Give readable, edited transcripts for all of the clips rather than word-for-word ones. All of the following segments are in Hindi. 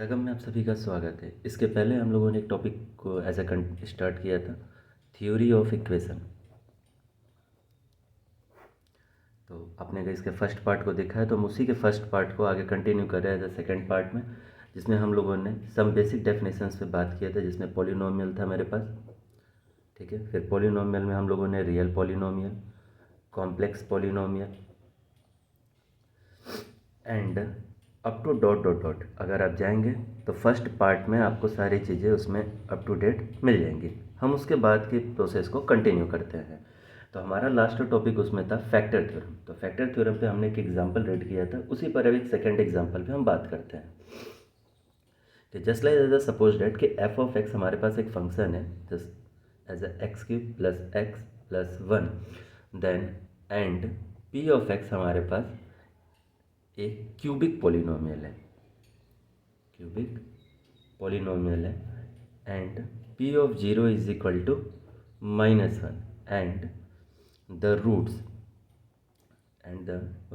सरगम में आप सभी का स्वागत है। इसके पहले हम लोगों ने एक टॉपिक को एज अ स्टार्ट किया था, थ्योरी ऑफ इक्वेशन। तो आपने अगर इसके फर्स्ट पार्ट को देखा है तो हम उसी के फर्स्ट पार्ट को आगे कंटिन्यू कर रहे हैं एज अ सेकेंड पार्ट में, जिसमें हम लोगों ने सम बेसिक डेफिनेशंस पे बात किया था, जिसमें पॉलिनोमियल था मेरे पास। ठीक है, फिर पॉलिनोमियल में हम लोगों ने real polynomial, complex polynomial and up to dot dot dot. अगर आप जाएंगे तो फर्स्ट पार्ट में आपको सारी चीज़ें उसमें अप टू डेट मिल जाएंगी। हम उसके बाद के प्रोसेस को कंटिन्यू करते हैं। तो हमारा लास्ट टॉपिक उसमें था फैक्टर थ्योरम। तो फैक्टर थ्योरम पे हमने एक एग्जांपल रेड किया था, उसी पर अब एक सेकेंड एग्जांपल पे हम बात करते हैं। तो just like as suppose that कि एफ ऑफ एक्स हमारे पास एक फंक्शन है, just as x cube plus x plus one, then and p of x हमारे पास एक क्यूबिक पॉलिनोमियल है, क्यूबिक पॉलिनोमियल है and p of zero is equal to -1 and the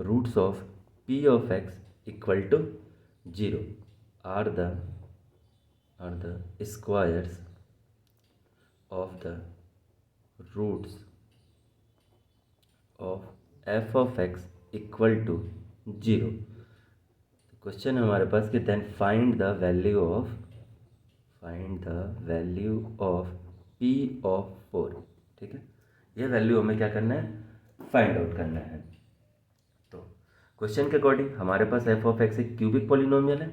roots of p of x equal to 0 are the squares of the roots of f of x equal to 0। Question है हमारे पास कि then find the value of p of 4। ठीक है, ये वैल्यू हमें क्या करना है, फाइंड आउट करना है। तो क्वेश्चन के अकॉर्डिंग हमारे पास एफ ऑफ एक्स एक क्यूबिक पॉलिनोमियल है।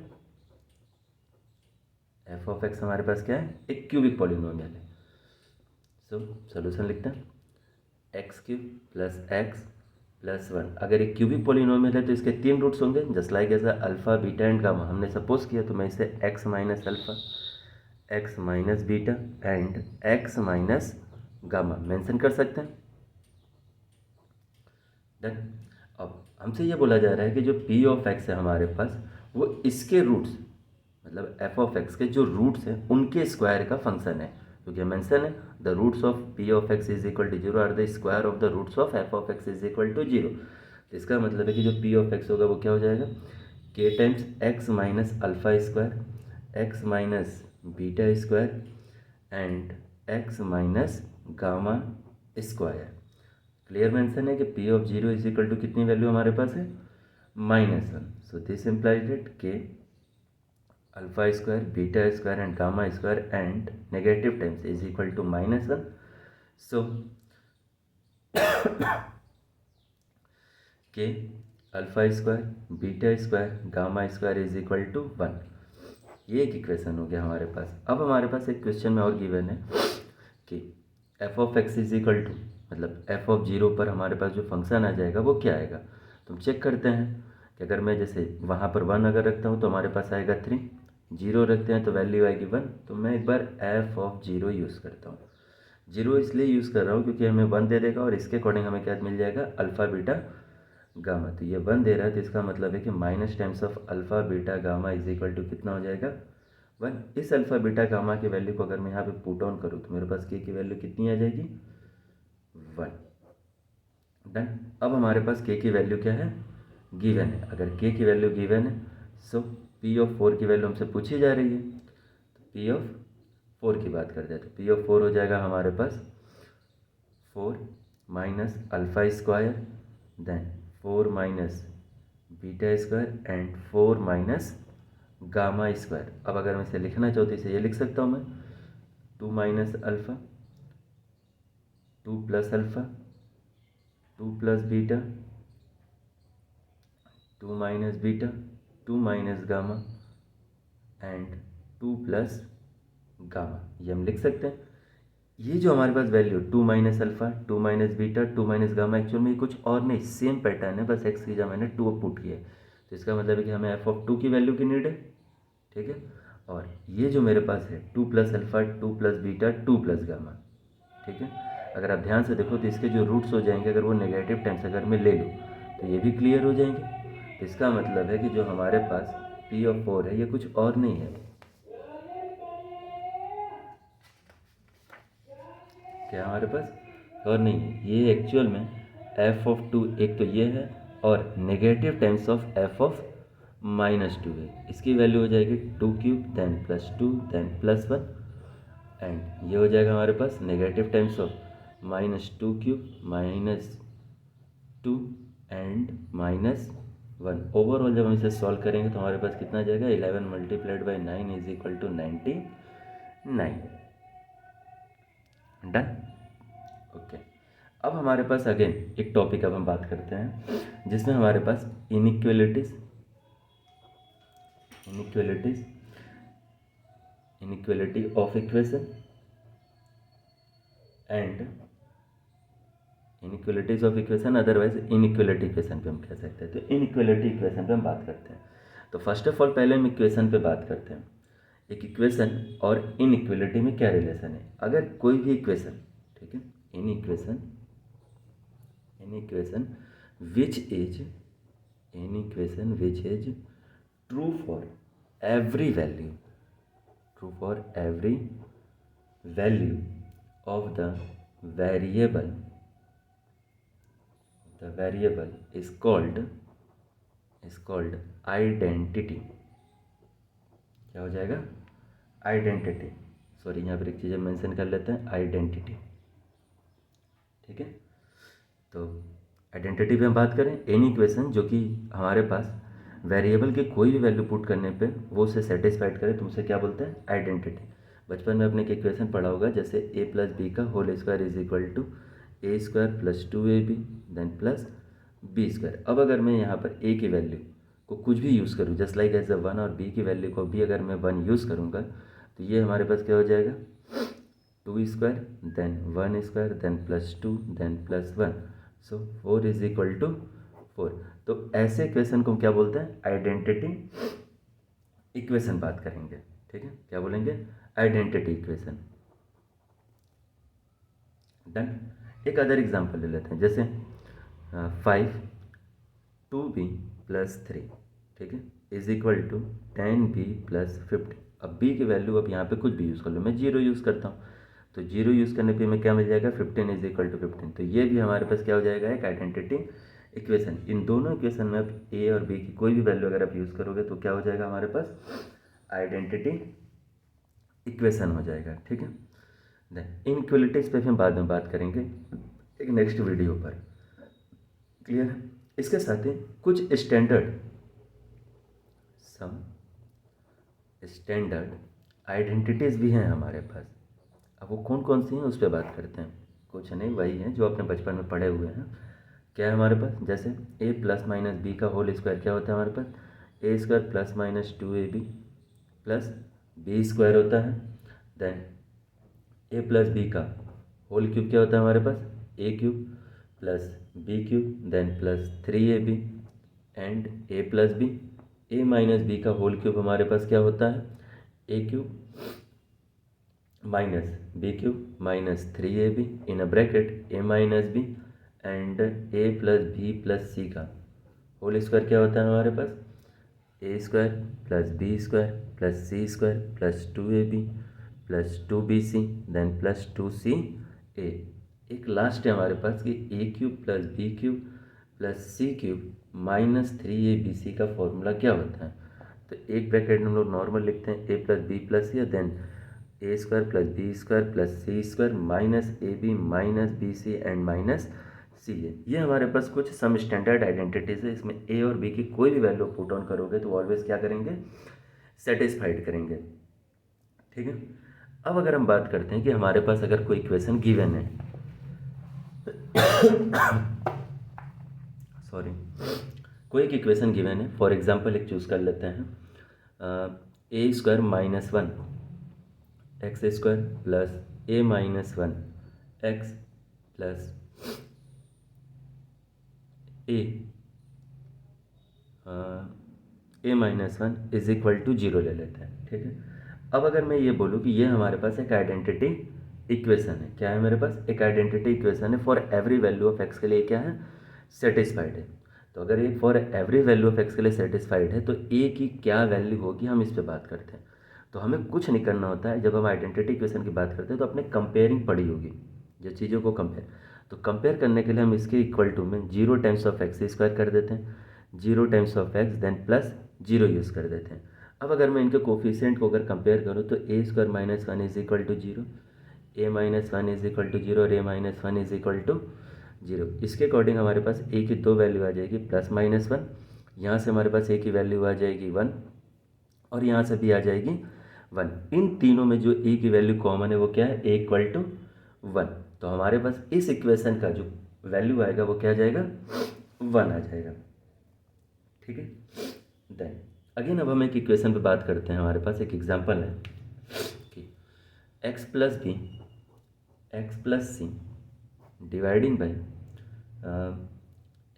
एफ ऑफ एक्स हमारे पास क्या है, एक क्यूबिक पॉलिनोमियल है। सो सोल्यूशन लिखते हैं, x cube plus x plus one. अगर एक क्यूबिक पॉलिनोमियल है तो इसके 3 रूट्स होंगे, just like as alpha beta and gamma हमने सपोज किया। तो मैं इसे x minus alpha, x minus beta and x minus gamma mention कर सकते हैं। डन। अब हमसे ये बोला जा रहा है कि जो पी ऑफ एक्स है हमारे पास, वो इसके रूट्स मतलब एफ ऑफ एक्स के जो रूट्स हैं उनके स्क्वायर का फंक्शन है। क्योंकि मेंशन है the roots of p of x is equal to 0 are the square of the roots of f of x is equal to 0। तो इसका मतलब है कि जो पी ऑफ एक्स होगा वो क्या हो जाएगा, k times x minus alpha square, x minus beta square and x minus gamma square. Clear mention है कि p of 0 is equal to कितनी वैल्यू हमारे पास है, -1। So this implies that k alpha square beta square and gamma square and negative times is equal to -1। So k alpha square beta square gamma square is equal to 1। ये एक इक्वेशन हो गया हमारे पास। अब हमारे पास एक क्वेश्चन में और गिवन है कि f of x is equal to मतलब एफ ऑफ 0 पर हमारे पास जो फंक्शन आ जाएगा वो क्या आएगा। तो हम चेक करते हैं कि अगर मैं जैसे वहाँ पर 1 अगर रखता हूँ तो हमारे पास आएगा 3, 0 रखते हैं तो वैल्यू आएगी 1। तो मैं एक बार एफ ऑफ 0 यूज़ करता हूँ। 0 इसलिए यूज़ कर रहा हूँ क्योंकि हमें 1 दे देगा और इसके अकॉर्डिंग हमें क्या मिल जाएगा, अल्फ़ा बीटा गामा। तो ये 1 दे रहा है तो इसका मतलब है कि minus times of alpha beta gamma is equal to कितना हो जाएगा, 1। इस अल्फ़ा बीटा गामा की वैल्यू को अगर मैं यहाँ पे पुट ऑन करूँ तो मेरे पास के की वैल्यू कितनी आ जाएगी, 1। डन। अब हमारे पास के की वैल्यू क्या है, गिवन है। अगर के की वैल्यू गिवन है सो पी ऑफ 4 की वैल्यू हमसे पूछी जा रही है, तो पी ऑफ 4 की बात करते हैं। तो पी ऑफ 4 हो जाएगा हमारे पास 4 minus alpha square then 4 minus beta square and 4 minus gamma square. अब अगर मैं इसे लिखना चाहूँ तो इसे ये लिख सकता हूँ मैं, 2 minus alpha 2 plus alpha 2 plus beta 2 minus beta 2 minus gamma and 2 plus gamma, ये हम लिख सकते हैं। ये जो हमारे पास value 2 minus alpha 2 minus beta 2 minus gamma, actual में कुछ और नहीं, सेम पैटर्न है, बस एक्स की जगह मैंने 2 पुट किया है। तो इसका मतलब है कि हमें एफ ऑफ 2 की वैल्यू की नीड है। ठीक है, और ये जो मेरे पास है 2 plus alpha 2 plus beta 2 plus gamma. ठीक है, अगर आप ध्यान से देखो तो इसके जो रूट्स हो जाएंगे, अगर वो नेगेटिव टाइम्स अगर मैं ले लूँ तो ये भी क्लियर हो जाएंगे। तो इसका मतलब है कि जो हमारे पास पी ऑफ 4 है ये कुछ और नहीं है, क्या हमारे पास और नहीं है, ये एक्चुअल में एफ ऑफ 2 एक तो ये है और negative times of f of -2a, इसकी वैल्यू हो जाएगी 2³ देन +2 देन +1 एंड ये हो जाएगा हमारे पास negative times of -2³ -2 and -1। Overall जब हम इसे सॉल्व करेंगे तो हमारे पास कितना आ जाएगा 11 × 9 is equal to 99। Done. Okay, अब हमारे पास अगेन एक टॉपिक अब हम बात करते हैं जिसमें हमारे पास inequalities inequality of equation and inequalities of equation, otherwise inequality equation पे हम कह सकते हैं। तो इनइक्वालिटी इक्वेशन पे हम बात करते हैं। तो फर्स्ट ऑफ ऑल पहले हम इक्वेशन पे बात करते हैं। एक इक्वेशन और इनइक्वालिटी में क्या रिलेशन है। अगर कोई भी इक्वेशन, ठीक है, in equation which is true for every value of the variable is called identity. क्या हो जाएगा? आइडेंटिटी। सॉरी, यहाँ पर एक चीज़ मेंशन कर लेते हैं, आइडेंटिटी। ठीक है, तो आइडेंटिटी पे हम बात करें, एनी इक्वेशन जो कि हमारे पास वेरिएबल के कोई भी वैल्यू पुट करने पे वो उसे सेटिस्फाइड करे तो उसे क्या बोलते हैं? आइडेंटिटी। बचपन में आपने एक इक्वेशन पढ़ा होगा, जैसे a + b का whole square is equal to a² + 2ab then plus b²। अब अगर मैं यहाँ पर a की वैल्यू को कुछ भी यूज़ करूँ, जस्ट लाइक एज अ 1, और b की वैल्यू को भी अगर मैं 1 यूज़ करूँगा तो ये हमारे पास क्या हो जाएगा? 2² then 1² then +2 then +1, so 4 is equal to 4। तो ऐसे इक्वेशन को हम क्या बोलते हैं? आइडेंटिटी इक्वेशन बात करेंगे। ठीक है, क्या बोलेंगे? Identity equation. डन। एक अदर एग्जांपल ले लेते हैं, जैसे 5 2b + 3, ठीक है, इज इक्वल टू 10b + 50। अब b की वैल्यू अब यहाँ पे कुछ भी यूज़ कर लो, मैं 0 यूज़ करता हूँ, तो 0 यूज़ करने पे हमें क्या मिल जाएगा? 15 इज इक्वल टू 15। तो ये भी हमारे पास क्या हो जाएगा? एक आइडेंटिटी इक्वेशन। इन दोनों इक्वेशन में अब a और b की कोई भी वैल्यू अगर आप यूज़ करोगे तो क्या हो जाएगा हमारे पास? आइडेंटिटी इक्वेशन हो जाएगा। ठीक है, देन इनइक्वालिटीज पे हम बाद में बात करेंगे एक नेक्स्ट वीडियो पर। क्लियर? इसके साथ ही कुछ स्टैंडर्ड आइडेंटिटीज़ भी हैं हमारे पास। अब वो कौन कौन सी हैं उस पर बात करते हैं। कुछ नहीं, वही हैं जो आपने बचपन में पढ़े हुए हैं। क्या है हमारे पास? जैसे a + - b का होल स्क्वायर क्या होता है हमारे पास? a² + -2ab + b² होता है। देन a + b का होल क्यूब क्या होता है हमारे पास? a³ + b³ then +3ab and a + b। a - b का होल क्यूब हमारे पास क्या होता है? a³ - b³ -3ab in a bracket a - b and a + b + c का होल स्क्वायर क्या होता है हमारे पास? a² + b² + c² + 2ab + 2bc then +2ca। एक लास्ट है हमारे पास कि a³ + b³ + c³ -3abc का फॉर्मूला क्या होता है? तो एक ब्रैकेट में हम लोग नॉर्मल लिखते हैं a + b + c, then a² + b² + c² -ab -bc and -ca। ये हमारे पास कुछ सम स्टैंडर्ड आइडेंटिटीज़ है। इसमें a और b की कोई भी वैल्यू पुट ऑन करोगे तो ऑलवेज क्या करेंगे? सेटिस्फाइड करेंगे। ठीक है, अब अगर हम बात करते हैं कि हमारे पास अगर कोई इक्वेशन गिवन है सॉरी, कोई एक इक्वेशन गिवन है, फॉर एग्जांपल एक चूज़ कर लेते हैं, a² - 1 x² + a - 1 x plus a -1 is equal to 0 ले लेते हैं। ठीक है, अब अगर मैं ये बोलूँ कि ये हमारे पास एक आइडेंटिटी इक्वेशन है, क्या है मेरे पास? एक आइडेंटिटी इक्वेशन है for every value of x के लिए क्या है? सेटिस्फाइड है। तो अगर ये for every value of x के लिए सेटिस्फाइड है तो ए की क्या वैल्यू होगी, हम इस पर बात करते हैं। तो हमें कुछ नहीं करना होता है। जब हम आइडेंटिटी इक्वेशन की बात करते हैं तो अपने कंपेयरिंग पढ़ी होगी, जो चीज़ों को कंपेयर, तो कंपेयर करने के लिए हम इसके इक्वल टू में 0 टाइम्स ऑफ एक्स स्क्वायर कर देते हैं, 0 times of x then plus zero use कर देते हैं। अब अगर मैं इनके कोफिशिएंट को अगर कंपेयर करूँ तो a square minus one is equal to zero, a minus one is equal to zero और a minus one is equal to zero. इसके अकॉर्डिंग हमारे पास ए की दो वैल्यू आ जाएगी प्लस माइनस वन, यहाँ से हमारे पास ए की वैल्यू आ जाएगी वन और यहाँ से भी आ जाएगी वन। इन तीनों में जो ए की वैल्यू कॉमन है वो क्या है, ए इक्वल टू वन। तो हमारे पास इस इक्वेशन का जो वैल्यू आएगा वो क्या आ जाएगा, वन आ जाएगा। ठीक है, देन अगेन अब हम एक इक्वेशन पे बात करते हैं। हमारे पास एक एग्जांपल है कि x plus b x plus c dividing by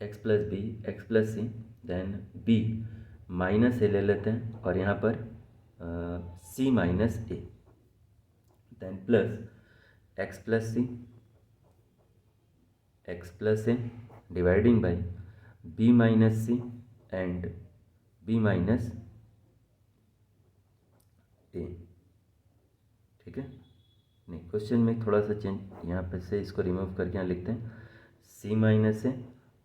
x plus b x plus c, then b minus a ले लेते हैं और यहाँ पर c minus a, then plus x plus c x plus a dividing by b minus c and b minus a. ठीक है, नहीं क्वेश्चन में थोड़ा सा चेंज, यहाँ पे से इसको रिमूव करके यहाँ लिखते हैं सी माइनस ए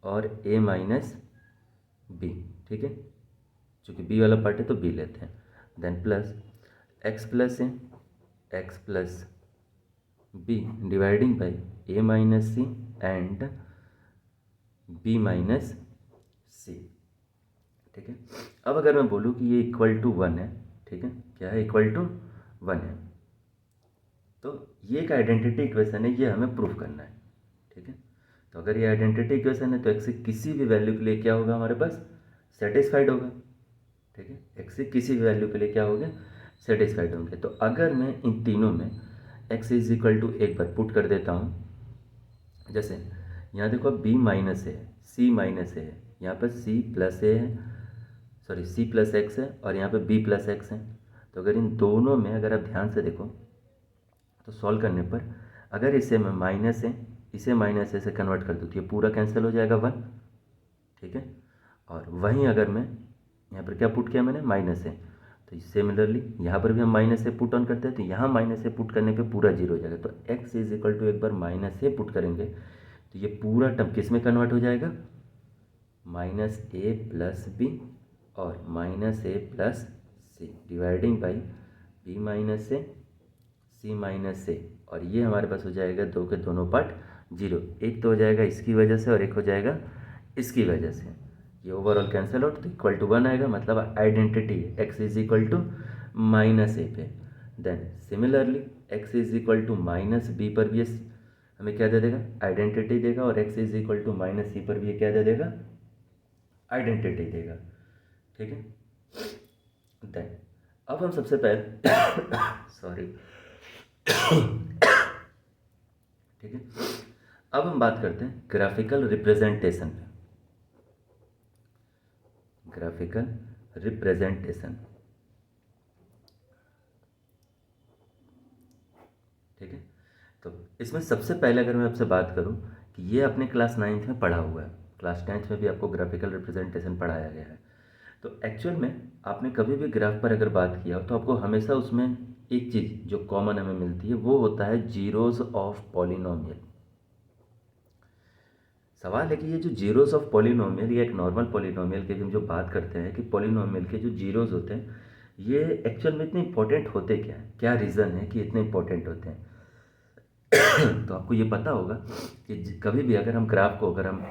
और ए माइनस बी। ठीक है, चूँकि बी वाला पार्ट है तो बी लेते हैं, then plus x plus a x plus b dividing by a minus c and b minus c. ठीक है, अब अगर मैं बोलूँ कि ये इक्वल टू वन है, ठीक है, क्या है, इक्वल टू वन है, तो ये एक आइडेंटिटी इक्वेशन है, ये हमें प्रूफ करना है। ठीक है, तो अगर ये आइडेंटिटी इक्वेशन है तो एक्स किसी भी वैल्यू के लिए क्या होगा, हमारे पास सेटिस्फाइड होगा। ठीक है, एक्स किसी भी वैल्यू के लिए क्या होगा, सेटिस्फाइड होंगे। तो अगर मैं इन तीनों में एक्स इज इक्वल टू एक बार पुट कर देता हूँ, जैसे यहाँ देखो बी माइनस ए है, सी माइनस ए है, यहाँ पर सी प्लस ए है, सॉरी सी प्लस एक्स है और यहाँ पे बी प्लस एक्स है। तो अगर इन दोनों में अगर आप ध्यान से देखो तो सॉल्व करने पर अगर इसे मैं माइनस है इसे माइनस ए से कन्वर्ट कर दूँ तो ये पूरा कैंसिल हो जाएगा वन। ठीक है, और वहीं अगर मैं यहाँ पर क्या पुट किया मैंने, माइनस है, तो सिमिलरली यहाँ पर भी हम माइनस ए पुट ऑन करते हैं तो यहाँ माइनस ए पुट करने पे पूरा जीरो हो जाएगा। तो एक्स इज इक्वल टू एक बार माइनस ए पुट करेंगे तो ये पूरा टर्म किस में कन्वर्ट हो जाएगा, माइनस ए प्लस बी और minus a plus c dividing by b minus a c minus a, और ये हमारे पास हो जाएगा दो के दोनों पार्ट जीरो, एक तो हो जाएगा इसकी वजह से और एक हो जाएगा इसकी वजह से, ये ओवरऑल कैंसिल आउट तो इक्वल टू वन आएगा, मतलब identity x is equal to minus a पे। Then similarly x is equal to minus b पर भी हमें क्या दे देगा, आइडेंटिटी देगा, और x is equal to minus c पर भी क्या दे देगा, आइडेंटिटी देगा। ठीक है, देन अब हम सबसे पहले सॉरी ठीक है, अब हम बात करते हैं ग्राफिकल रिप्रेजेंटेशन पे। ग्राफिकल रिप्रेजेंटेशन, ठीक है, तो इसमें सबसे पहले अगर मैं आपसे बात करूं कि ये अपने क्लास 9th में पढ़ा हुआ है, क्लास 10th में भी आपको ग्राफिकल रिप्रेजेंटेशन पढ़ाया गया है। तो एक्चुअल में आपने कभी भी ग्राफ पर अगर बात किया तो आपको हमेशा उसमें एक चीज़ जो कॉमन हमें मिलती है वो होता है जीरोज ऑफ पॉलिनोमियल। सवाल है कि ये जो जीरोज ऑफ पॉलिनोमियल या एक नॉर्मल पॉलिनोमियल की हम जो बात करते हैं कि पॉलिनोमियल के जो जीरोज होते हैं ये एक्चुअल में इतने इंपॉर्टेंट होते क्या है, क्या रीज़न है कि इतने इंपॉर्टेंट होते हैं तो आपको ये पता होगा कि कभी भी अगर हम ग्राफ को अगर हम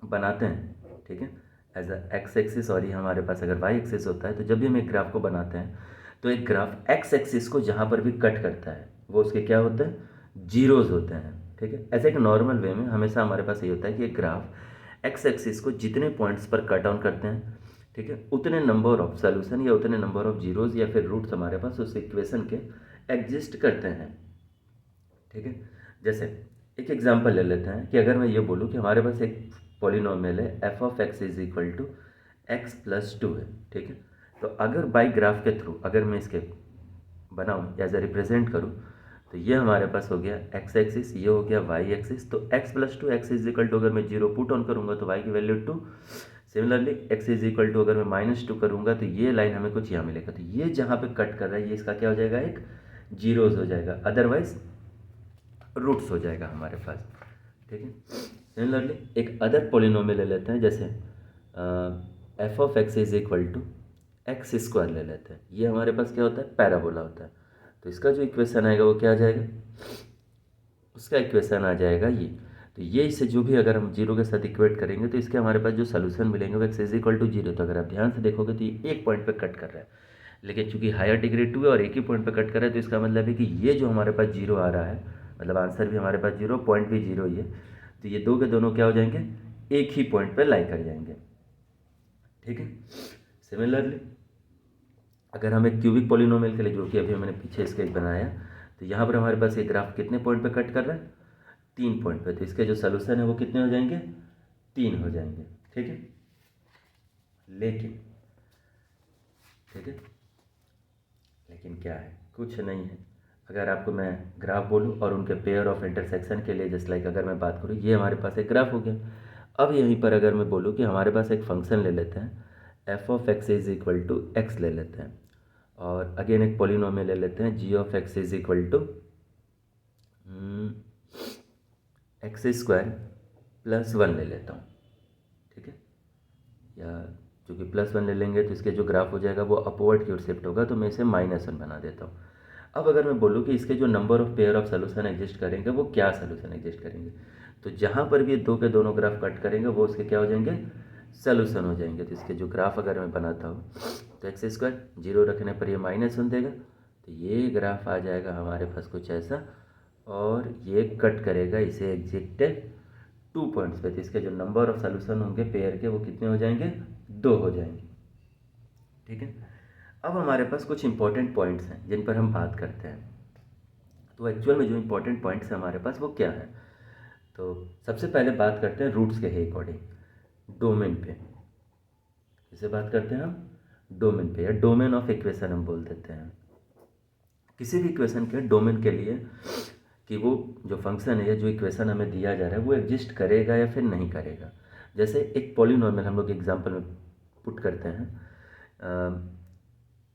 बनाते हैं, ठीक है, एज अ एक्स एक्सिस और ये हमारे पास अगर वाई एक्सिस होता है, तो जब भी हम एक ग्राफ को बनाते हैं तो एक ग्राफ एक्स एक्सिस को जहाँ पर भी कट करता है वो उसके क्या होते हैं, जीरोज होते हैं। ठीक है, ऐसे एक नॉर्मल वे में हमेशा हमारे पास ये होता है कि एक ग्राफ एक्स एक्सिस को जितने पॉइंट्स पर कट ऑन करते हैं, ठीक है, उतने नंबर ऑफ सोल्यूशन या उतने नंबर ऑफ जीरोज या फिर रूट्स हमारे पास उस इक्वेशन के एग्जिस्ट करते हैं। ठीक है, जैसे एक एग्जांपल ले लेते हैं कि अगर मैं ये बोलूँ कि हमारे पास एक पॉलिनोमियल है f of x is equal to x plus two है। ठीक है, तो अगर बाई ग्राफ के थ्रू अगर मैं इसके बनाऊँ एज ए रिप्रेजेंट करूँ तो ये हमारे पास हो गया एक्स एक्सिस, ये हो गया वाई एक्सिस। तो x plus two x is equal to अगर मैं जीरो पुट ऑन करूँगा तो वाई की value two, similarly x is equal to अगर मैं माइनस टू करूँगा तो ये लाइन हमें कुछ यहाँ मिलेगा, तो ये जहाँ पे कट कर रहा है ये इसका क्या हो जाएगा, एक जीरोज हो जाएगा, अदरवाइज रूट्स हो जाएगा हमारे पास। ठीक है, सिमिलरली एक अदर पॉलिनोमियल ले लेते हैं, जैसे f of x is equal to x square ले लेते हैं, ये हमारे पास क्या होता है, पैराबोला होता है। तो इसका जो इक्वेशन आएगा वो क्या आ जाएगा, उसका इक्वेशन आ जाएगा ये। तो ये इसे जो भी अगर हम जीरो के साथ इक्वेट करेंगे तो इसके हमारे पास जो सोल्यूशन मिलेंगे वो x is equal to zero. तो अगर आप ध्यान से देखोगे तो ये एक पॉइंट पे कट कर रहा है, लेकिन चूंकि हायर डिग्री टू है और एक ही पॉइंट पे कट कर रहा है, तो इसका मतलब है कि ये जो हमारे पास जीरो आ रहा है, मतलब आंसर भी हमारे पास जीरो, पॉइंट भी जीरो ही है। तो ये दो के दोनों क्या हो जाएंगे, एक ही पॉइंट पे लाई कर जाएंगे। ठीक है। सिमिलरली अगर हम एक क्यूबिक पॉलिनोमियल के लिए, जो कि अभी मैंने पीछे स्केच बनाया, तो यहाँ पर हमारे पास एक ग्राफ कितने पॉइंट पे कट कर रहा है, 3 पॉइंट पे। तो इसके जो सोल्यूशन है वो कितने हो जाएंगे, 3 हो जाएंगे। ठीक है। लेकिन ठीक है, लेकिन क्या है, कुछ नहीं है। अगर आपको मैं ग्राफ बोलूँ और उनके पेयर ऑफ इंटरसेक्शन के लिए, जस्ट लाइक अगर मैं बात करूँ, ये हमारे पास एक ग्राफ हो गया। अब यहीं पर अगर मैं बोलूँ कि हमारे पास एक फंक्शन ले लेते हैं, f of x is equal to x ले लेते हैं, और अगेन एक पॉलिनोमियल ले लेते हैं, g of x is equal to x square plus one ले लेता हूँ। ठीक है, या चूँकि प्लस वन ले लेंगे तो इसके जो ग्राफ हो जाएगा वो अपवर्ड की ओर शिफ्ट होगा, तो मैं इसे माइनस वन बना देता हूँ। अब अगर मैं बोलूँ कि इसके जो number of pair of solution exist करेंगे वो क्या सोल्यूशन एग्जिस्ट करेंगे, तो जहाँ पर भी दो के दोनों ग्राफ कट करेंगे वो उसके क्या हो जाएंगे, सोल्यूशन हो जाएंगे। तो इसके जो ग्राफ अगर मैं बनाता हूँ, तो एक्स स्क्वायर जीरो रखने पर ये माइनस वन देगा, तो ये ग्राफ आ जाएगा हमारे पास कुछ ऐसा, और ये कट करेगा इसे एग्जिट 2 पॉइंट्स पे। तो इसके जो नंबर ऑफ सोल्यूशन होंगे पेयर के वो कितने हो जाएंगे, 2 हो जाएंगे। ठीक है। अब हमारे पास कुछ इंपॉर्टेंट पॉइंट्स हैं जिन पर हम बात करते हैं। तो एक्चुअल में जो इंपॉर्टेंट पॉइंट्स हैं हमारे पास वो क्या है, तो सबसे पहले बात करते हैं रूट्स के अकॉर्डिंग डोमेन पे। किसे बात करते हैं हम, डोमेन पे, या डोमेन ऑफ इक्वेशन हम बोल देते हैं। किसी भी इक्वेशन के डोमेन के लिए कि वो जो फंक्शन है या जो इक्वेशन हमें दिया जा रहा है वो एग्जिस्ट करेगा या फिर नहीं करेगा। जैसे एक पॉलिनोमियल हम लोग एग्जांपल में पुट करते हैं,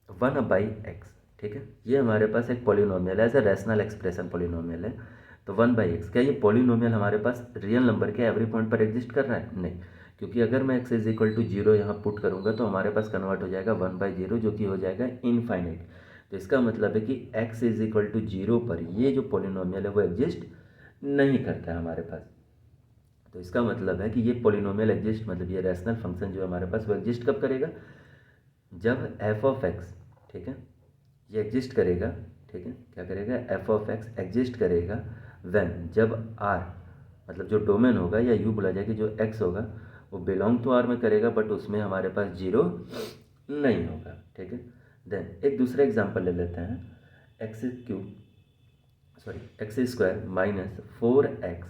1/x। ठीक है, ये हमारे पास एक पॉलिनोमियल है, as a rational expression polynomial है। तो 1/x, क्या ये पॉलिनोमियल हमारे पास रियल नंबर के एवरी पॉइंट पर एग्जिस्ट कर रहा है, नहीं, क्योंकि अगर मैं x is equal to zero यहाँ पुट करूँगा तो हमारे पास कन्वर्ट हो जाएगा 1/0, जो कि हो जाएगा इनफाइनाइट। तो इसका मतलब है कि x is equal to zero पर ये जो पॉलिनोमियल है वो एग्जिस्ट नहीं करता है हमारे पास। तो इसका मतलब है कि ये पॉलिनोमियल एग्जिस्ट, मतलब ये रैशनल फंक्शन जो है हमारे पास वो एग्जिस्ट कब करेगा, जब एफ ऑफ एक्स, ठीक है, ये एग्जिस्ट करेगा। ठीक है, क्या करेगा, एफ ऑफ एक्स एग्जिस्ट करेगा व्हेन, जब आर, मतलब जो डोमेन होगा, या यूँ बोला जाए कि जो एक्स होगा वो बिलोंग तो आर में करेगा, बट उसमें हमारे पास जीरो नहीं होगा। ठीक है। देन एक दूसरा एग्जांपल ले लेते हैं, एक्स स्क्वायर माइनस 4x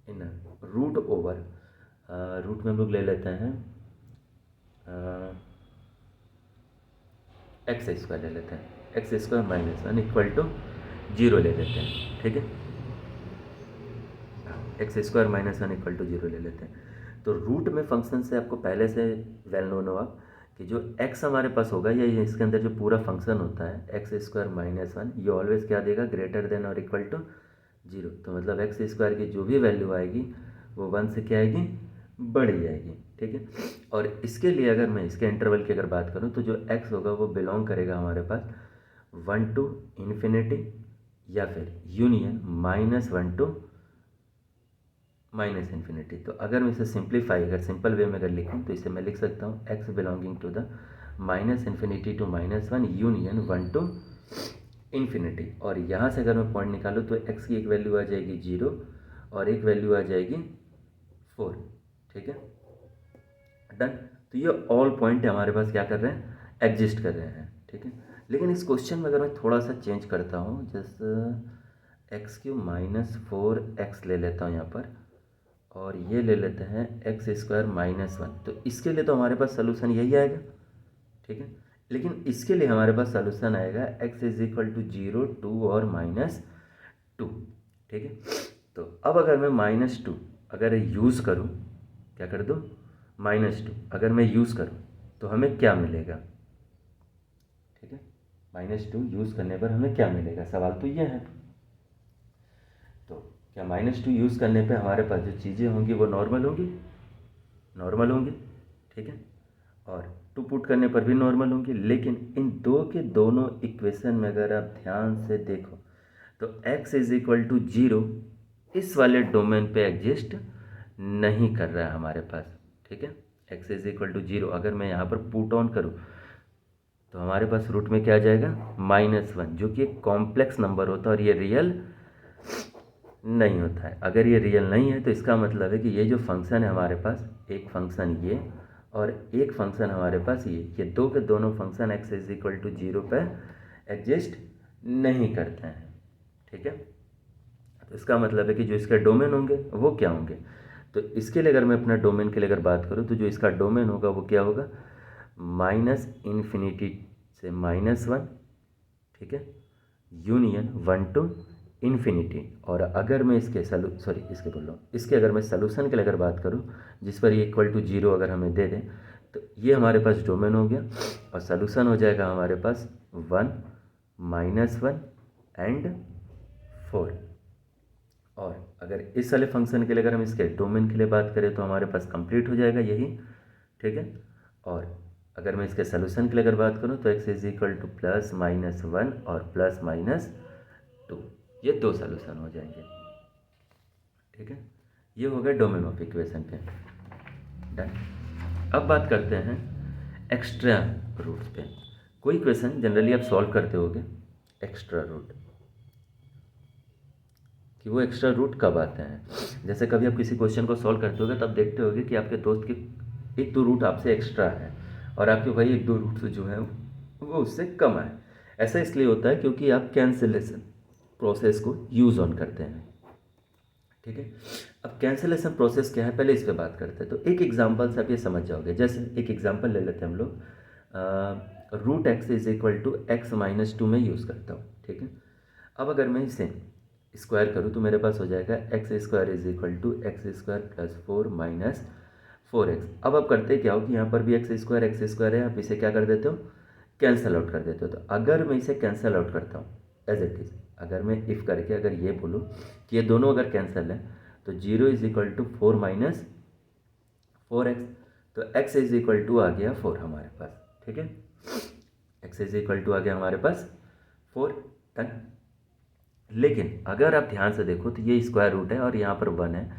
इन रूट ओवर, रूट में हम लोग ले लेते हैं एक्स स्क्वायर ले लेते हैं, x square minus one equal to zero ले लेते हैं। ठीक है, x square minus one equal to zero ले लेते हैं। तो रूट में फंक्शन से आपको पहले से वेल नोन होगा कि जो x हमारे पास होगा, या इसके अंदर जो पूरा फंक्शन होता है एक्स स्क्वायर माइनस वन, ये ऑलवेज क्या देगा, ग्रेटर देन और इक्वल टू जीरो। तो मतलब एक्स स्क्वायर की जो भी वैल्यू आएगी वो वन से क्या आएगी, बढ़ी जाएगी। ठीक है, और इसके लिए अगर मैं इसके इंटरवल की अगर बात करूँ, तो जो x होगा वो बिलोंग करेगा हमारे पास 1 टू इन्फिनिटी, या फिर यूनियन -1 टू माइनस इन्फिनिटी। तो अगर मैं इसे सिंप्लीफाई, अगर सिंपल वे में अगर लिखूँ तो इसे मैं लिख सकता हूँ x belonging to the minus infinity to -1 union 1 to infinity. और यहाँ से अगर मैं पॉइंट निकालूँ तो x की एक वैल्यू आ जाएगी 0 और एक वैल्यू आ जाएगी 4। ठीक है, डन। तो ये ऑल पॉइंट हमारे पास क्या कर रहे हैं, एग्जिस्ट कर रहे हैं। ठीक है, लेकिन इस क्वेश्चन में अगर मैं थोड़ा सा चेंज करता हूँ, जैसे x³ -4x ले लेता हूँ यहाँ पर, और ये ले लेते हैं एक्स स्क्वायर -1, तो इसके लिए तो हमारे पास सोल्यूशन यही आएगा। ठीक है, लेकिन इसके लिए हमारे पास सोल्यूशन आएगा x इज इक्वल टू 0, 2 और -2। ठीक है, तो अब अगर मैं -2 अगर यूज़ करूँ, क्या कर दूँ, -2 अगर मैं यूज़ करूँ तो हमें क्या मिलेगा। ठीक है, -2 यूज़ करने पर हमें क्या मिलेगा, सवाल तो ये है। तो क्या -2 यूज़ करने पे हमारे पास जो चीज़ें होंगी वो नॉर्मल होंगी, नॉर्मल होंगी। ठीक है, और टू पुट करने पर भी नॉर्मल होंगी, लेकिन इन दो के दोनों इक्वेशन में अगर आप ध्यान से देखो तो x इज इक्वल टू 0 इस वाले डोमेन पे एग्जिस्ट नहीं कर रहा है हमारे पास, ठीक है। x इज इक्वल टू 0 अगर मैं यहाँ पर पुट ऑन करूँ तो हमारे पास रूट में क्या आ जाएगा -1, जो कि एक कॉम्प्लेक्स नंबर होता है और ये रियल नहीं होता है। अगर ये रियल नहीं है तो इसका मतलब है कि ये जो फंक्शन है हमारे पास, एक फंक्शन ये और एक फंक्शन हमारे पास ये दो के दोनों function x is equal to 0 पर एग्जिस्ट नहीं करते हैं, ठीक है। तो इसका मतलब है कि जो इसके डोमेन होंगे वो क्या होंगे, तो इसके लिए अगर मैं अपना डोमेन के लिए अगर बात करूँ तो जो इसका डोमेन होगा वो क्या होगा, -∞ से -1, ठीक है, यूनियन 1 to इन्फिनिटी। और अगर मैं इसके इसके अगर मैं सोल्यूशन के लिए अगर बात करूँ जिस पर ये इक्वल टू 0 अगर हमें दे दें तो ये हमारे पास डोमेन हो गया और सोल्यूशन हो जाएगा हमारे पास 1, -1 एंड 4। और अगर इस वाले फंक्शन के लिए अगर हम इसके डोमेन के लिए बात करें तो हमारे पास कंप्लीट हो जाएगा यही, ठीक है। और अगर मैं इसके सोल्यूशन के लिए अगर बात करूं तो x इज इक्वल टू +-1 और +-2, ये दो सोल्यूशन हो जाएंगे, ठीक है। ये हो गया डोमेन ऑफ इक्वेशन पे, डन। अब बात करते हैं एक्स्ट्रा रूट्स पे। कोई इक्वेशन जनरली आप सॉल्व करते होगे एक्स्ट्रा रूट, कि वो एक्स्ट्रा रूट कब आते हैं। जैसे कभी आप किसी क्वेश्चन को सॉल्व करते होगे तब देखते होगे कि आपके दोस्त के 1-2 रूट आपसे एक्स्ट्रा है और आपके भाई 1-2 रूट जो है वो उससे कम है। ऐसा इसलिए होता है क्योंकि आप कैंसिलेशन प्रोसेस को यूज़ ऑन करते हैं, ठीक है। अब कैंसिलेशन प्रोसेस क्या है पहले इस पर बात करते हैं। तो एक एग्जांपल से आप ये समझ जाओगे। जैसे एक एग्जांपल ले लेते हैं हम लोग, √x is equal to x-2 में यूज़ करता हूँ, ठीक है। अब अगर मैं इसे स्क्वायर करूँ तो मेरे पास हो जाएगा x² is equal to x² + 4 - 4x। अब आप करते क्या हो कि यहाँ पर भी x² है, आप इसे क्या कर देते हो, कैंसल आउट कर देते हो। तो अगर मैं इसे कैंसल आउट करता हूँ एज इट इज़, अगर मैं इफ़ करके अगर ये बोलूँ कि ये दोनों अगर कैंसिल है तो 0 इज इक्वल टू 4 - 4x, तो x इज इक्वल टू आ गया 4 हमारे पास, ठीक है। x इज इक्वल टू आ गया हमारे पास 4, डन। लेकिन अगर आप ध्यान से देखो तो ये स्क्वायर रूट है और यहाँ पर 1 है,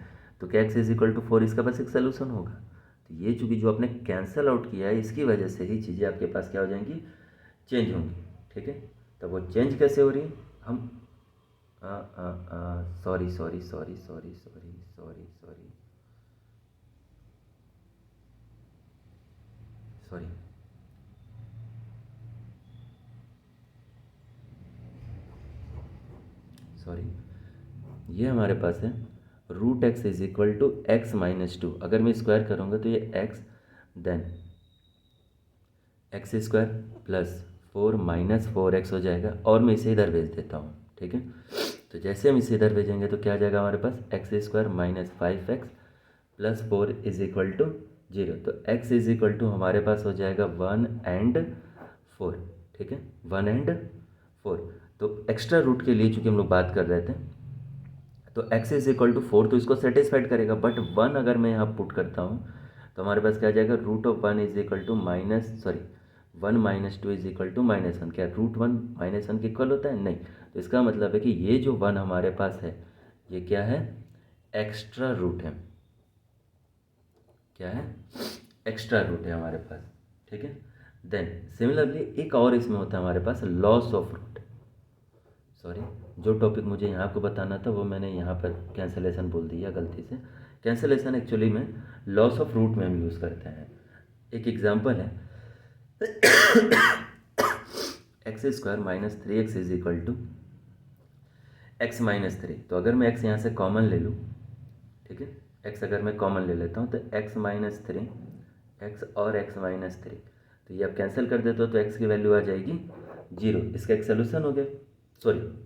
तो क्या x इज इक्वल टू 4 इसका बस एक सोल्यूशन होगा। तो ये चूँकि जो आपने कैंसिल आउट किया है इसकी वजह से ही चीज़ें आपके पास क्या हो जाएंगी, चेंज होंगी, ठीक है। तो वो चेंज कैसे हो रही है, हम सॉरी ये हमारे पास है √x is equal to x-2। अगर मैं स्क्वायर करूँगा तो ये x देन x² + 4 - 4x हो जाएगा और मैं इसे इधर भेज देता हूँ, ठीक है। तो जैसे हम इसे इधर भेजेंगे तो क्या आ जाएगा हमारे पास x² - 5x + 4 is equal to 0। तो x इज इक्वल टू हमारे पास हो जाएगा 1 and 4, ठीक है, 1 and 4। तो एक्स्ट्रा रूट के लिए चूँकि हम लोग बात कर रहे थे तो x इज इक्वल टू 4 तो इसको सेटिस्फाइड करेगा, बट 1 अगर मैं यहाँ पुट करता हूँ तो हमारे पास क्या आ जाएगा, √1 is equal to 1 - 2 is equal to -1। क्या √1 -1 के इक्वल होता है, नहीं। तो इसका मतलब है कि ये जो 1 हमारे पास है ये क्या है, एक्स्ट्रा रूट है। क्या है, एक्स्ट्रा रूट है हमारे पास, ठीक है। देन सिमिलरली एक और इसमें होता है हमारे पास लॉस ऑफ रूट। जो टॉपिक मुझे यहाँ आपको बताना था वो मैंने यहाँ पर कैंसिलेशन बोल दिया गलती से। कैंसिलेशन एक्चुअली में लॉस ऑफ रूट में हम यूज़ करते हैं। एक एग्जांपल है x² - 3x is equal to x - 3। तो अगर मैं x यहाँ से कॉमन ले लूँ, ठीक है, x अगर मैं कॉमन ले लेता हूँ तो x - 3 x और x - 3, तो ये आप कैंसिल कर देते हो तो x की वैल्यू आ जाएगी 0। इसका एक सोल्यूशन हो गया,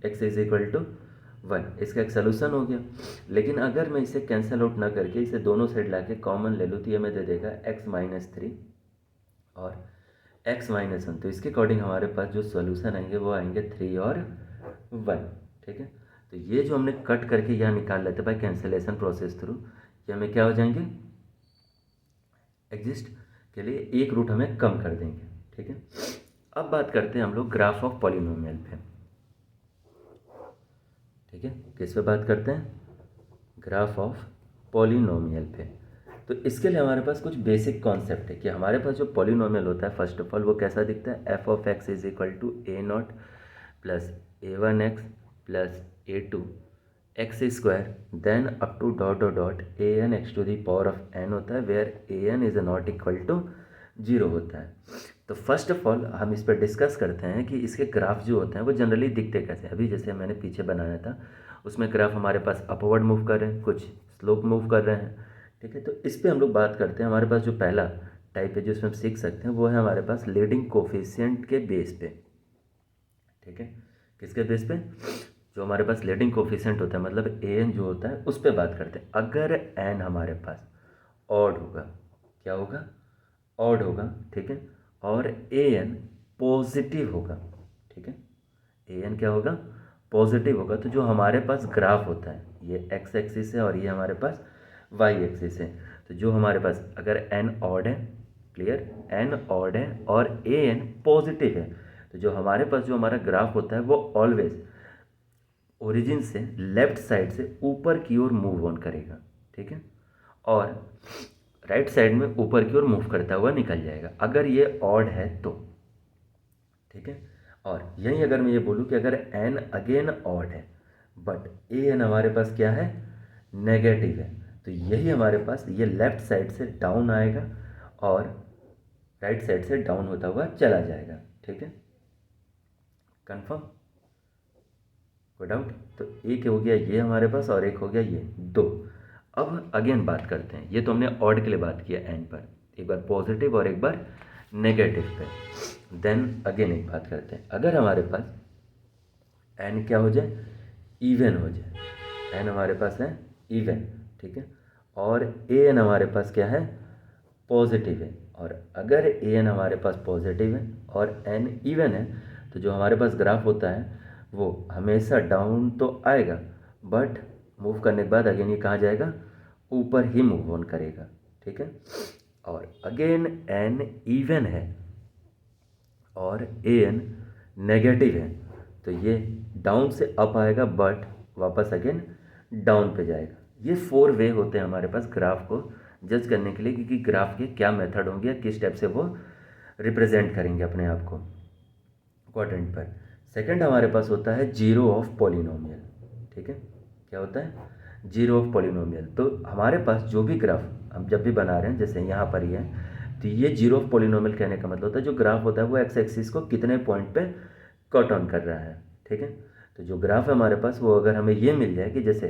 x इज इक्वल टू 1, इसका एक सोल्यूशन हो गया। लेकिन अगर मैं इसे कैंसिल आउट ना करके इसे दोनों साइड ला के कॉमन ले लूँ तो ये मैं दे देगा x - 3 और x - 1। तो इसके अकॉर्डिंग हमारे पास जो सॉल्यूशन आएंगे वो आएंगे 3 और 1, ठीक है। तो ये जो हमने कट करके यहाँ निकाल लेते बाय कैंसिलेशन प्रोसेस थ्रू, ये हमें क्या हो जाएंगे, एग्जिस्ट के लिए एक रूट हमें कम कर देंगे, ठीक है। अब बात करते हैं हम लोग ग्राफ ऑफ पॉलिनोमियल पे, ठीक है। किस पे बात करते हैं? ग्राफ ऑफ पॉलिनोमियल पे। तो इसके लिए हमारे पास कुछ बेसिक कॉन्सेप्ट है कि हमारे पास जो पॉलिनोमियल होता है फर्स्ट ऑफ ऑल वो कैसा दिखता है, f of x is equal to a naught plus a one x plus a two x square then up to dot dot dot a n x to the power of n होता है, where a n is not equal to 0 होता है। तो फर्स्ट ऑफ ऑल हम इस पर डिस्कस करते हैं कि इसके ग्राफ जो होते हैं वो जनरली दिखते कैसे। अभी जैसे मैंने पीछे बनाया था उसमें ग्राफ हमारे पास अपवर्ड मूव कर रहे हैं, कुछ स्लोप मूव कर रहे हैं, ठीक है। तो इस पर हम लोग बात करते हैं। हमारे पास जो पहला टाइप है जो इसमें हम सीख सकते हैं वो है हमारे पास लीडिंग कोफिशिएंट के बेस पे, ठीक है। किसके बेस पे? जो हमारे पास लीडिंग कोफिशिएंट होता है, मतलब ए एन जो होता है उस पर बात करते हैं। अगर एन हमारे पास ऑड होगा, क्या होगा? ऑड होगा, ठीक है। और ए एन पॉजिटिव होगा, ठीक है। ए एन क्या होगा? पॉजिटिव होगा। तो जो हमारे पास ग्राफ होता है ये एक्स एक्सिस है और ये हमारे पास वाई एक्सिस है। तो जो हमारे पास अगर एन ऑड है, क्लियर, एन ऑड है और ए एन पॉजिटिव है, तो जो हमारे पास जो हमारा ग्राफ होता है वो ऑलवेज ओरिजिन से लेफ्ट साइड से ऊपर की ओर मूव ऑन करेगा, ठीक है। और राइट साइड में ऊपर की ओर मूव करता हुआ निकल जाएगा अगर ये ऑड है तो, ठीक है। और यहीं अगर मैं ये बोलूँ कि अगर एन अगेन ऑड है बट ए एन हमारे पास क्या है? नेगेटिव है, तो यही हमारे पास ये लेफ्ट साइड से डाउन आएगा और राइट साइड से डाउन होता हुआ चला जाएगा, ठीक है। कंफर्म? कोई डाउट? तो एक हो गया ये हमारे पास और एक हो गया ये, दो। अब अगेन बात करते हैं, ये तो हमने ऑड के लिए बात किया एन पर, एक बार पॉजिटिव और एक बार नेगेटिव पे। देन अगेन एक बात करते हैं, अगर हमारे पास एन क्या हो जाए? इवन हो जाए। एन हमारे पास है इवन, ठीक है। और ए एन हमारे पास क्या है? पॉजिटिव है। और अगर ए एन हमारे पास पॉजिटिव है और एन इवन है तो जो हमारे पास ग्राफ होता है वो हमेशा डाउन तो आएगा बट मूव करने के बाद अगेन ये कहाँ जाएगा? ऊपर ही मूव ऑन करेगा, ठीक है। और अगेन एन इवन है और ए एन नेगेटिव है तो ये डाउन से अप आएगा बट वापस अगेन डाउन पे जाएगा। ये 4 वे होते हैं हमारे पास ग्राफ को जज करने के लिए कि ग्राफ के क्या मेथड होंगे या किस टाइप से वो रिप्रेजेंट करेंगे अपने आप को क्वाड्रेंट पर। सेकंड हमारे पास होता है जीरो ऑफ पॉलिनोमियल, ठीक है। क्या होता है? Zero of polynomial. तो हमारे पास जो भी ग्राफ हम जब भी बना रहे हैं, जैसे यहाँ पर ही है, तो ये जीरो ऑफ पॉलिनोमियल कहने का मतलब होता है जो ग्राफ होता है वो एक्स एक्सिस को कितने पॉइंट पे कट ऑन कर रहा है, ठीक है। तो जो ग्राफ है हमारे पास वो अगर हमें ये मिल जाए कि जैसे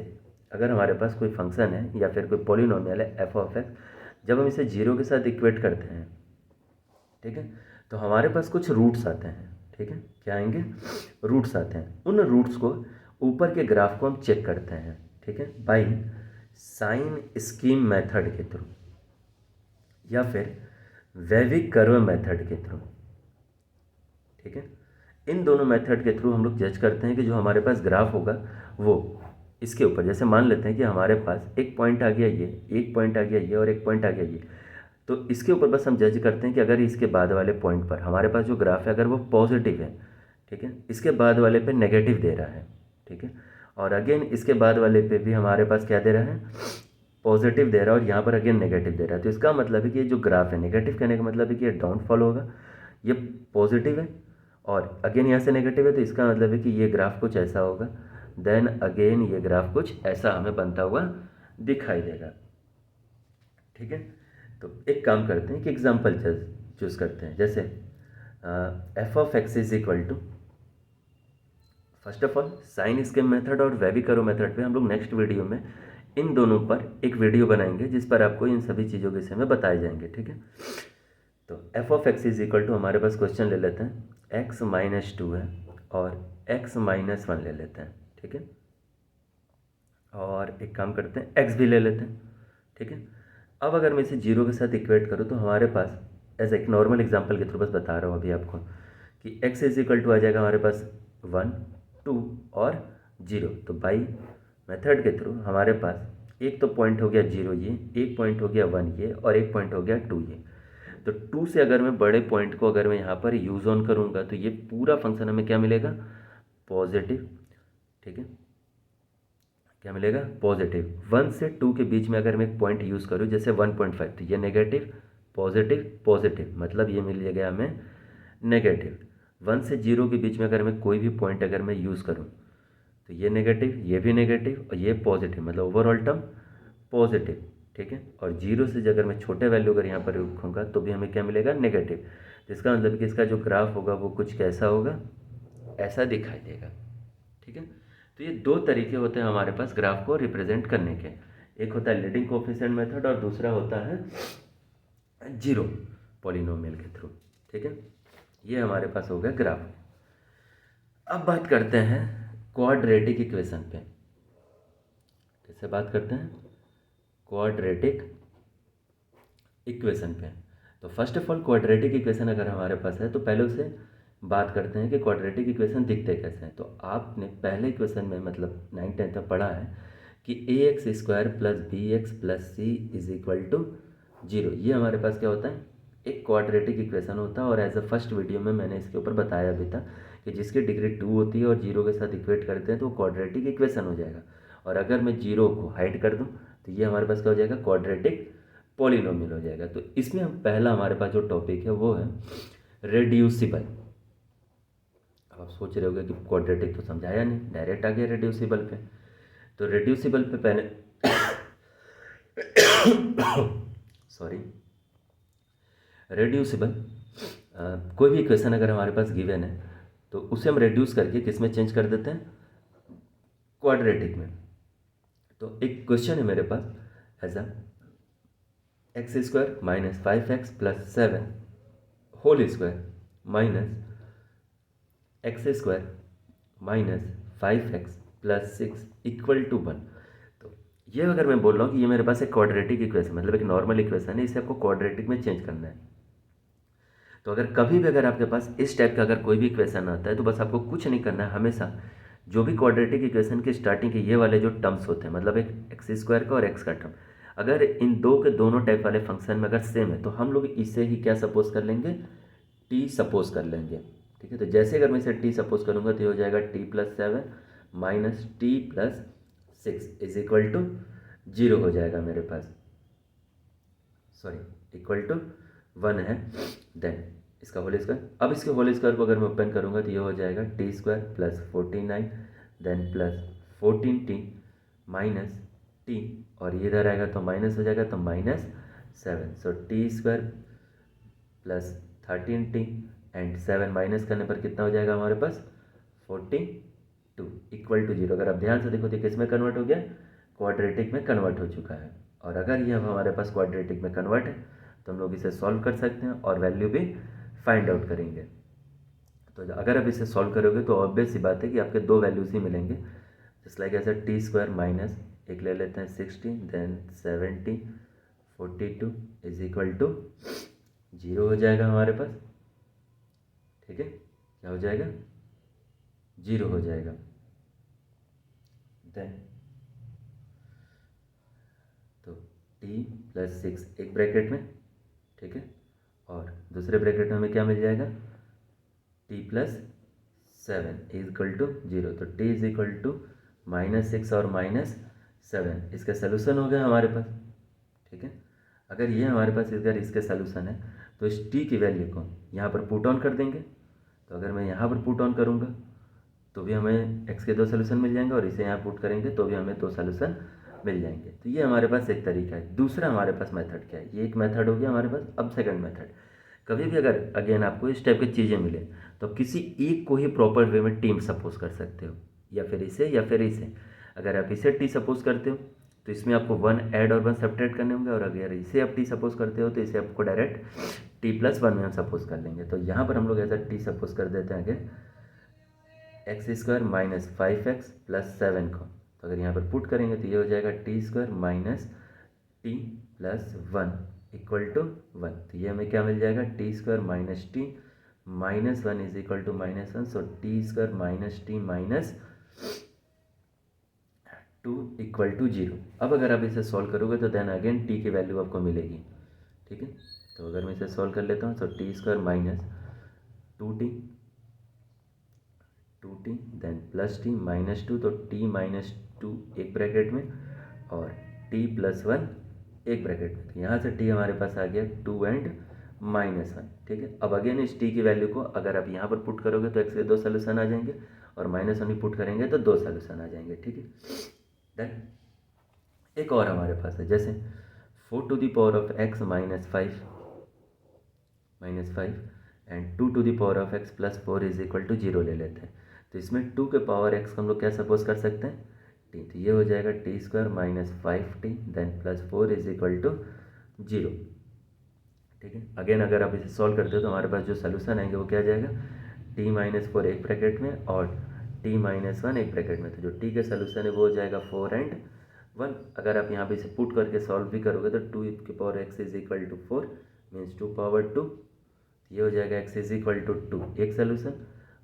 अगर हमारे पास कोई फंक्शन है या फिर कोई पॉलिनोमियल है एफ ऑफ एक्स, जब हम इसे जीरो के साथ इक्वेट करते हैं, ठीक है, तो हमारे पास कुछ रूट्स आते हैं, ठीक है। क्या आएंगे? रूट्स आते हैं। उन रूट्स को ऊपर के ग्राफ को हम चेक करते हैं, ठीक है, बाई साइन स्कीम मेथड के थ्रू या फिर वेविक कर्व मेथड के थ्रू, ठीक है। इन दोनों मेथड के थ्रू हम लोग जज करते हैं कि जो हमारे पास ग्राफ होगा वो इसके ऊपर, जैसे मान लेते हैं कि हमारे पास एक पॉइंट आ गया ये, एक पॉइंट आ गया ये और एक पॉइंट आ गया ये, तो इसके ऊपर बस हम जज करते हैं कि अगर इसके बाद वाले पॉइंट पर हमारे पास जो ग्राफ है अगर वो पॉजिटिव है, ठीक है, इसके बाद वाले पे नेगेटिव दे रहा है, ठीक है, और अगेन इसके बाद वाले पे भी हमारे पास क्या दे रहा है? पॉजिटिव दे रहा है और यहाँ पर अगेन नेगेटिव दे रहा है। तो इसका मतलब है कि ये जो ग्राफ है, नेगेटिव कहने का मतलब है कि ये डाउनफॉल होगा, ये पॉजिटिव है और अगेन यहाँ से नेगेटिव है, तो इसका मतलब है कि ये ग्राफ कुछ ऐसा होगा, देन अगेन ये ग्राफ कुछ ऐसा हमें बनता हुआ दिखाई देगा, ठीक है। तो एक काम करते हैं कि एग्जाम्पल चूज करते हैं, जैसे f of x is equal to, first of all sign scheme method और वेविकरो मेथड पे हम लोग नेक्स्ट वीडियो में इन दोनों पर एक वीडियो बनाएंगे जिस पर आपको इन सभी चीज़ों के विषय में बताए जाएंगे, ठीक है। तो f of x is equal to हमारे पास क्वेश्चन ले लेते हैं, एक्स माइनस 2 है और एक्स माइनस 1 ले लेते हैं, ठीक है। और एक काम करते हैं एक्स भी ले लेते हैं, ठीक है। अब अगर मैं इसे जीरो के साथ इक्वेट करूँ तो हमारे पास एज एक नॉर्मल एग्जांपल के थ्रू बस बता रहा हूँ अभी आपको कि एक्स इज इक्वल टू आ जाएगा हमारे पास 1, 2 और 0। तो बाई मेथड के थ्रू हमारे पास एक तो पॉइंट हो गया 0 ये, एक पॉइंट हो गया 1 ये और एक पॉइंट हो गया 2 ये। तो 2 से अगर मैं बड़े पॉइंट को अगर मैं यहाँ पर यूज़ ऑन करूँगा तो ये पूरा फंक्शन हमें क्या मिलेगा, पॉजिटिव। ठीक है, क्या मिलेगा, पॉजिटिव। 1 से 2 के बीच में अगर मैं एक पॉइंट यूज़ करूँ जैसे 1.5, तो ये नेगेटिव पॉजिटिव पॉजिटिव, मतलब ये मिल गया हमें नेगेटिव। 1 से 0 के बीच में अगर मैं कोई भी पॉइंट अगर मैं यूज़ करूँ तो ये नेगेटिव, ये भी नेगेटिव और ये पॉजिटिव, मतलब ओवरऑल टर्म पॉजिटिव। ठीक है, और 0 से अगर मैं छोटे वैल्यू अगर यहाँ पर रखूँगा तो भी हमें क्या मिलेगा, नेगेटिव। जिसका मतलब कि इसका जो ग्राफ होगा वो कुछ कैसा होगा, ऐसा दिखाई देगा। ठीक है, तो ये दो तरीके होते हैं हमारे पास ग्राफ को रिप्रेजेंट करने के। एक होता है लीडिंग कोफिशिएंट मेथड और दूसरा होता है जीरो पॉलिनोमियल के थ्रू। ठीक है, ये हमारे पास हो गया ग्राफ। अब बात करते हैं क्वाड्रेटिक इक्वेशन पे। कैसे बात करते हैं, क्वाड्रेटिक इक्वेशन पे। तो first of all quadratic equation अगर हमारे पास है तो पहले उसे बात करते हैं कि क्वाड्रेटिक इक्वेशन दिखते कैसे हैं। तो आपने पहले इक्वेशन में मतलब 9th-10th में पढ़ा है कि ax² plus b x plus c is equal to 0। ये हमारे पास क्या होता है, एक क्वाड्रेटिक इक्वेशन होता है। और एज अ फर्स्ट वीडियो में मैंने इसके ऊपर बताया भी था कि जिसकी डिग्री 2 होती है और 0 के साथ इक्वेट करते हैं तो वो क्वाड्रेटिक इक्वेशन हो जाएगा। और अगर मैं 0 को हाइड कर दूँ तो ये हमारे पास क्या हो जाएगा, क्वाड्रेटिक पॉलिनोमियल हो जाएगा। तो इसमें हम पहला हमारे पास जो टॉपिक है वो है रेड्यूसिबल। अब आप सोच रहे होगे कि क्वाड्रेटिक तो समझाया नहीं, डायरेक्ट आ गया रेड्यूसिबल पे। तो रेड्यूसिबल पे पहले सॉरी, रेड्यूसिबल कोई भी इक्वेशन अगर हमारे पास गिवन है तो उसे हम रेड्यूस करके किस में चेंज कर देते हैं, क्वाड्रेटिक में। तो एक क्वेश्चन है मेरे पास as x² minus 5x plus 7 whole square minus x² minus 5x plus 6 equal to 1। तो ये अगर मैं बोल रहा हूँ कि ये मेरे पास एक क्वाड्रेटिक इक्वेशन, मतलब एक नॉर्मल इक्वेशन है, इसे आपको क्वाड्रेटिक में चेंज करना है। तो अगर कभी भी अगर आपके पास इस टाइप का अगर कोई भी इक्वेशन आता है तो बस आपको कुछ नहीं करना है, हमेशा जो भी क्वाड्रेटिक इक्वेशन के स्टार्टिंग के ये वाले जो टर्म्स होते हैं, मतलब एक x² का और x का टर्म, अगर इन दो के दोनों टाइप वाले फंक्शन में अगर सेम है तो हम लोग इसे ही क्या सपोज कर लेंगे, t सपोज कर लेंगे। ठीक है, तो जैसे अगर मैं इसे t सपोज करूँगा तो ये हो जाएगा t plus 7 minus t plus 6 is equal to 0 हो जाएगा मेरे पास, सॉरी इक्वल टू 1 है। देन इसका होल स्क्वायर, अब इसके होल स्क्वायर को अगर मैं ओपन करूँगा तो ये हो जाएगा t² plus 49 then plus 14t minus t, और ये इधर आएगा तो माइनस हो जाएगा तो minus 7। So t² plus 13t and 7 minus करने पर कितना हो जाएगा हमारे पास 42 इक्वल टू 0। अगर आप ध्यान से देखो तो किस में कन्वर्ट हो गया, क्वाड्रेटिक में कन्वर्ट हो चुका है। और अगर ये हमारे पास क्वाड्रेटिक में कन्वर्ट है तो हम लोग इसे सॉल्व कर सकते हैं और वैल्यू भी फाइंड आउट करेंगे। तो अगर आप इसे सॉल्व करोगे तो ऑब्वियस सी बात है कि आपके दो वैल्यूज ही मिलेंगे। जस्ट लाइक ऐसा t² माइनस एक ले लेते हैं 60 देन 70 42 इज इक्वल टू 0 हो जाएगा हमारे पास। ठीक है, क्या हो जाएगा, 0 हो जाएगा। देन तो t प्लस 6 एक ब्रैकेट में, ठीक है, और दूसरे ब्रैकेट में हमें क्या मिल जाएगा, t plus 7 is equal to 0। तो t इज इक्वल टू -6 और -7 इसका सोल्यूशन हो गया हमारे पास। ठीक है, अगर ये हमारे पास अगर इसके सोल्यूशन है तो इस t की वैल्यू को यहाँ पर पुट ऑन कर देंगे। तो अगर मैं यहाँ पर पुट ऑन करूँगा तो भी हमें x के दो सोल्यूशन मिल जाएंगे और इसे यहाँ पुट करेंगे तो भी हमें दो सोल्यूशन मिल जाएंगे। तो ये हमारे पास एक तरीका है। दूसरा हमारे पास मेथड क्या है, ये एक मेथड हो गया हमारे पास। अब सेकंड मेथड, कभी भी अगर अगेन आपको इस टाइप की चीज़ें मिले तो किसी एक को ही प्रॉपर वे में टीम सपोज कर सकते हो, या फिर इसे या फिर इसे। अगर आप इसे टी सपोज करते हो तो इसमें आपको 1 ऐड और 1 सब्ट्रैक्ट करने होंगे, और अगर इसे आप टी सपोज करते हो तो इसे आपको डायरेक्ट t प्लस 1 में हम सपोज कर लेंगे। तो यहाँ पर हम लोग ऐसा t सपोज कर देते हैं again x² minus 5x plus 7 को। तो अगर यहाँ पर पुट करेंगे तो ये हो जाएगा t² minus t plus 1 equal to 1। तो ये हमें क्या मिल जाएगा, t² minus t minus 1 is equal to -1। So t² minus t minus 2 equal to 0। अब अगर आप इसे सॉल्व करोगे तो देन अगेन t की वैल्यू आपको मिलेगी। ठीक है, तो अगर मैं इसे सॉल्व कर लेता हूँ तो t square minus 2t then plus t minus 2, तो t माइनस 2 एक ब्रैकेट में और t प्लस 1 एक ब्रैकेट में। तो यहाँ से t हमारे पास आ गया 2 एंड -1, ठीक है। अब अगेन इस t की वैल्यू को अगर आप यहाँ पर पुट करोगे तो x के 2 सोल्यूशन आ जाएंगे और -1 भी पुट करेंगे तो 2 सोल्यूशन आ जाएंगे, ठीक है। देन एक और हमारे पास है, जैसे 4 to the power of x -5 and 2 to the power of x plus 4 is equal to 0 ले लेते हैं। तो इसमें 2 के पावर x को हम लोग क्या सपोज कर सकते हैं, t। तो ये हो जाएगा t square minus 5t then plus 4 is equal to 0, ठीक है। अगेन अगर आप इसे सॉल्व करते हो तो हमारे पास जो सोल्यूशन आएंगे वो क्या आ जाएगा, t माइनस 4 एक ब्रैकेट में और t माइनस 1 एक ब्रैकेट में। तो जो t के सोल्यूशन है वो हो जाएगा 4 एंड 1। अगर आप यहाँ पे इसे पुट करके सॉल्व भी करोगे तो 2 के power x is equal to 4 means 2 power 2। ये हो जाएगा x इज इक्वल टू 2 एक सोल्यूशन,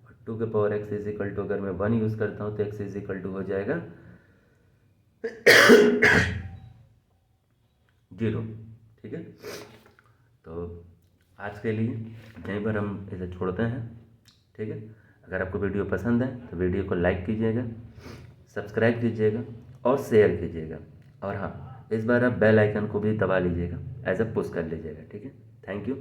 और 2 के power x is equal to अगर मैं 1 यूज़ करता हूँ तो x इज इक्वल टू हो जाएगा 0, ठीक है। तो आज के लिए यहीं पर हम इसे छोड़ते हैं, ठीक है। अगर आपको वीडियो पसंद है तो वीडियो को लाइक कीजिएगा, सब्सक्राइब कीजिएगा और शेयर कीजिएगा, और हाँ, इस बार आप बेल आइकन को भी दबा लीजिएगा, एज अ पुश कर लीजिएगा, ठीक है। Thank you.